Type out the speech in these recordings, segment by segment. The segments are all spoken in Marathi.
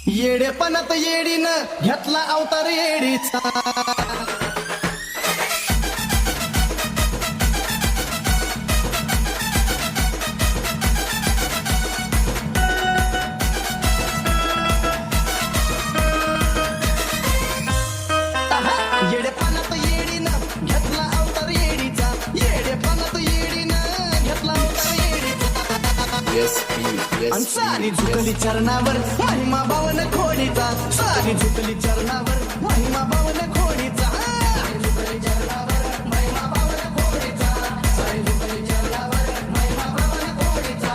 येडेपणात येडीनं घेतला अवतार येडीचा. येडेपणात येडीनं घेतला अवतार येडीचा. येडेपणात येडीनं घेतला अवतार येडीचा. अन सारी झुकली चरणावर महिमा भावन खोडीचा. सारी झुकली चरणावर महिमा भावन खोडीचा. झुकली चरणावर महिमा भावन खोडीचा. सारी झुकली चरणावर महिमा भावन खोडीचा.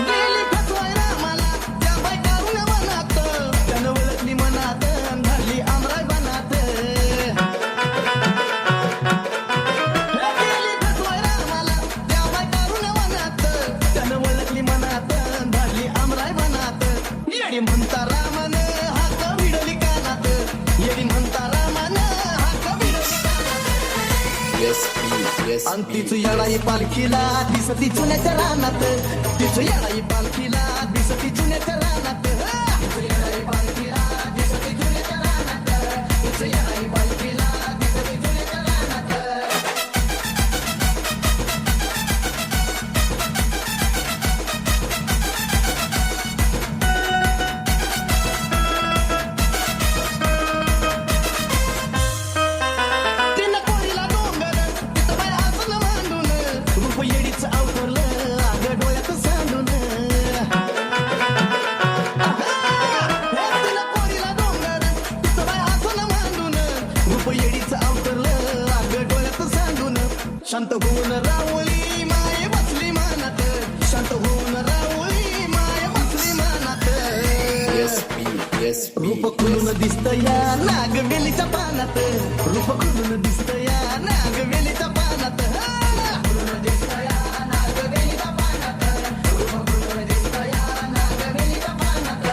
गेली फसवाय रामाला त्या बायकारून मनात. त्यानं ओळखली मनात धरली आमराय बनात. गेली फसवाय रामाला त्या बायकारून मनात. त्यानं ओळखली मनात धरली आमराय बनात. येडी म्हणता रामानं हाक भिडली कानात. येडी म्हणता रामानं हाक भिडली कानात. अन तिचं येळाई पालखीला दिसती चुन्याच्या रानात. तिचं येळाई पालखीला दिसती चुन्याच्या रानात. तिचं येळाई पालखीला दिसती चुन्याच्या रानात. तिचं येळाई पालखीला दिसती चुन्याच्या रानात. तिनं कोरीला डोंगर तिथं बाय आसन मांडून. रूप येडीचं अवतरलं अगं डोळ्यात सांडून. तिनं कोरीला डोंगर तिथं बाय आसन मांडून. रूप येडीचं अवतरलं अगं डोळ्यात सांडून. शांत होऊन रावळी माय बसली मनात. शांत होऊन रावळी माय बसली मनात. रूप खुलून दिसतया नागवेलीच्या पानात. रूप खुलून दिसतया नागवेलीच्या पानात. खुलून दिसतया नागवेलीच्या पानात. रूप खुलून दिसतया नागवेलीच्या पानात.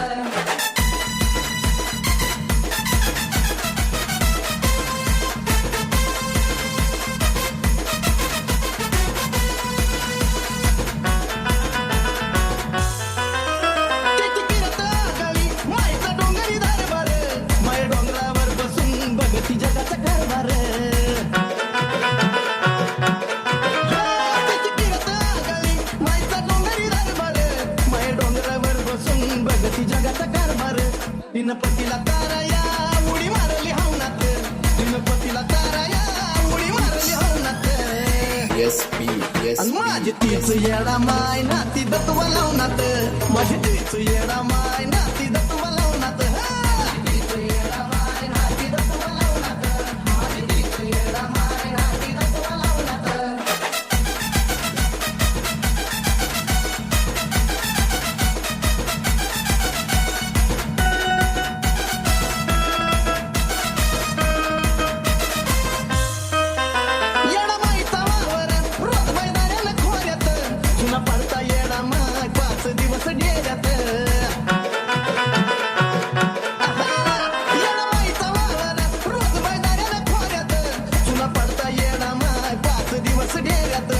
तिची किरत आगळी मायचा डोंगरी दरबार. माय डोंगरावर बसून बघती जगाचा कारभार. तिची किरत आगळी मायचा डोंगरी दरबार. माय डोंगरावर बसून बघती जगाचा कारभार. तिनं पतीला ताराया उडी मारली हवनात. तिनं पतीला ताराया उडी मारली हवनात. अन माझी तीच येडा माय नाती दत्व लावनात. माझी तीच येडा माय नाती दत्व लावनात. तीच येडा माय नाती दत्व लावनात. माझी तीच येडा माय नाती दत्व लावनात. येडा माईचा वावर रोज मैदानाला खोऱ्यात. जुना पडता येडा माय 5 दिवस डेऱ्यात. येडा माईचा वावर रोज मैदानाला खोऱ्यात. जुना पडता येडा माय 5 दिवस डेऱ्यात.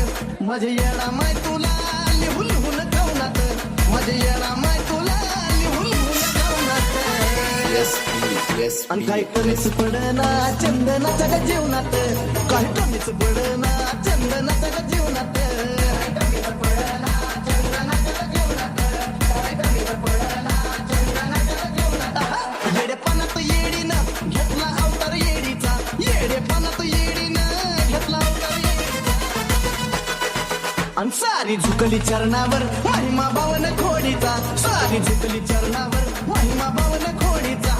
माझे येडा माय तुला लिहून लिहून ठेवनात. माझे येडा माय तुला लिहून लिहून ठेवनात. आणि काही कमीच पडना चंदनाच्या ग जीवनात. काही कमीच पडना चंदनाच्या ग जीवनात. येडेपणात येडीनं घेतला अवतार येडीचा. येडेपणात येडीनं घेतला अवतार येडीचा. अन सारी झुकली चरणावर महिमा भावन खोडीचा. सारी झुकली चरणावर महिमा भावन खोडीचा.